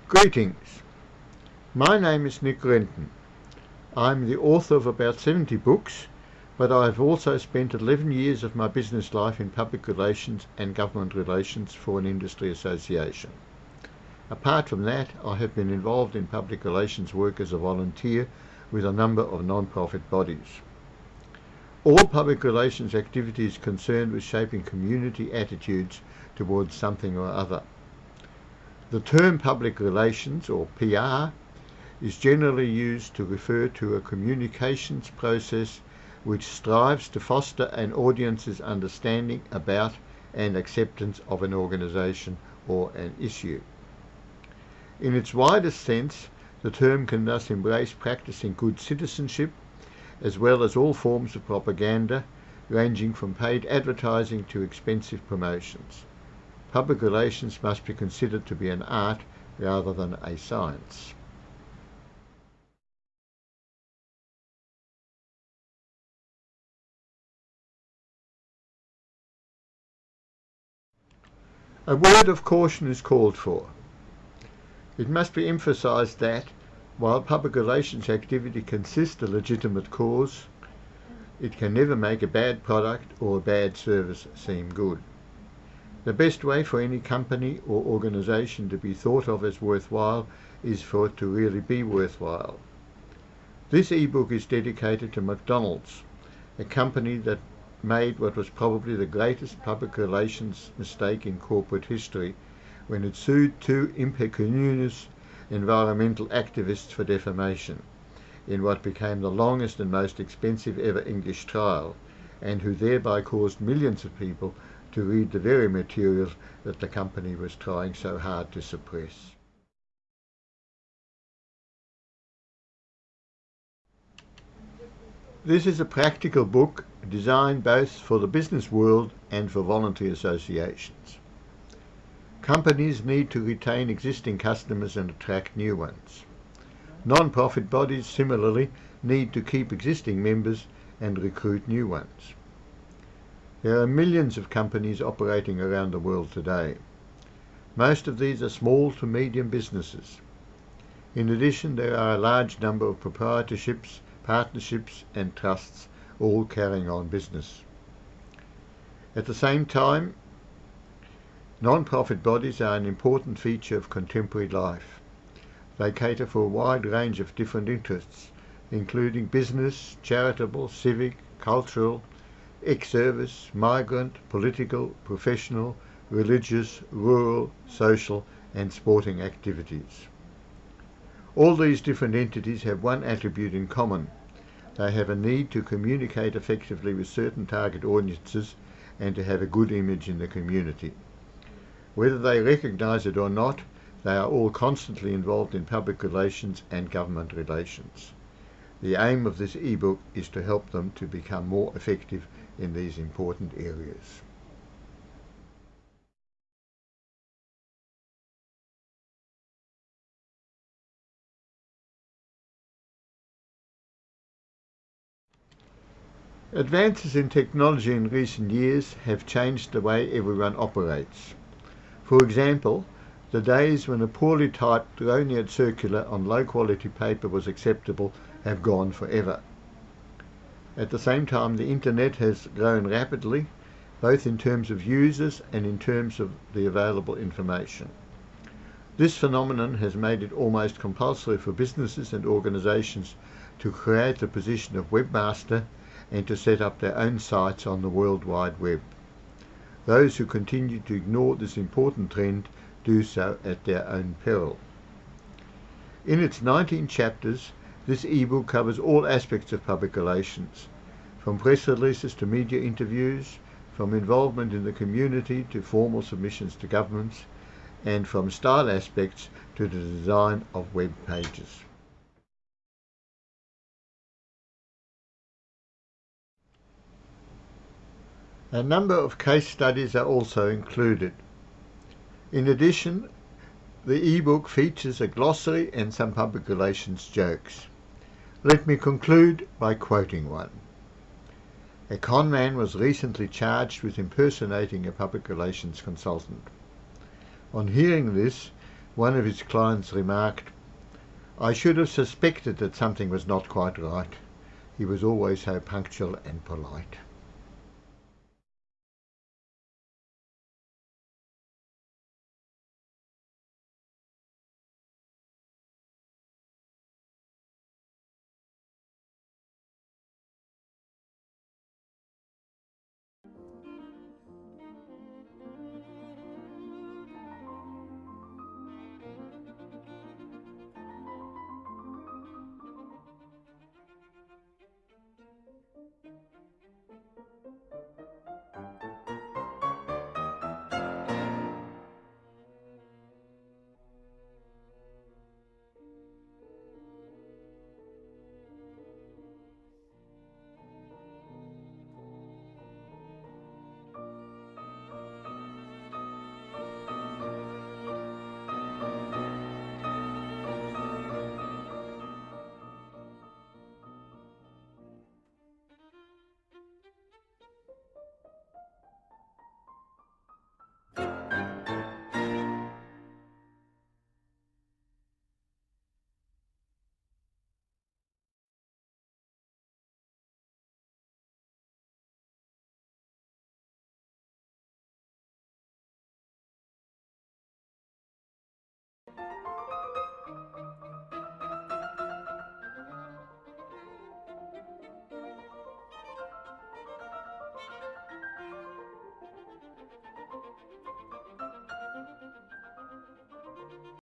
Greetings, my name is Renton. I'm the author of about 70 books, but I have also spent 11 years of my business life in public relations and government relations for an industry association. Apart from that, I have been involved in public relations work as a volunteer with a number of non-profit bodies. All public relations activities concerned with shaping community attitudes towards something or other. The term public relations, or PR, is generally used to refer to a communications process which strives to foster an audience's understanding about and acceptance of an organisation or an issue. In its widest sense, the term can thus embrace practising good citizenship, as well as all forms of propaganda, ranging from paid advertising to expensive promotions. Public relations must be considered to be an art rather than a science. A word of caution is called for. It must be emphasised that, while public relations activity can assist a legitimate cause, it can never make a bad product or a bad service seem good. The best way for any company or organisation to be thought of as worthwhile is for it to really be worthwhile. This ebook is dedicated to McDonald's, a company that made what was probably the greatest public relations mistake in corporate history when it sued two impecunious environmental activists for defamation in what became the longest and most expensive ever English trial, and who thereby caused millions of people to read the very material that the company was trying so hard to suppress. This is a practical book designed both for the business world and for voluntary associations. Companies need to retain existing customers and attract new ones. Non-profit bodies similarly need to keep existing members and recruit new ones. There are millions of companies operating around the world today. Most of these are small to medium businesses. In addition, there are a large number of proprietorships, partnerships and trusts, all carrying on business. At the same time, non-profit bodies are an important feature of contemporary life. They cater for a wide range of different interests, including business, charitable, civic, cultural, ex-service, migrant, political, professional, religious, rural, social and sporting activities. All these different entities have one attribute in common. They have a need to communicate effectively with certain target audiences and to have a good image in the community. Whether they recognise it or not, they are all constantly involved in public relations and government relations. The aim of this ebook is to help them to become more effective in these important areas. Advances in technology in recent years have changed the way everyone operates. For example, the days when a poorly typed row-knit circular on low-quality paper was acceptable have gone forever. At the same time, the internet has grown rapidly, both in terms of users and in terms of the available information. This phenomenon has made it almost compulsory for businesses and organisations to create the position of webmaster and to set up their own sites on the World Wide Web. Those who continue to ignore this important trend do so at their own peril. In its 19 chapters, this ebook covers all aspects of public relations, from press releases to media interviews, from involvement in the community to formal submissions to governments, and from style aspects to the design of web pages. A number of case studies are also included. In addition, the ebook features a glossary and some public relations jokes. Let me conclude by quoting one. A con man was recently charged with impersonating a public relations consultant. On hearing this, One of his clients remarked, "I should have suspected that something was not quite right. He was always so punctual and polite."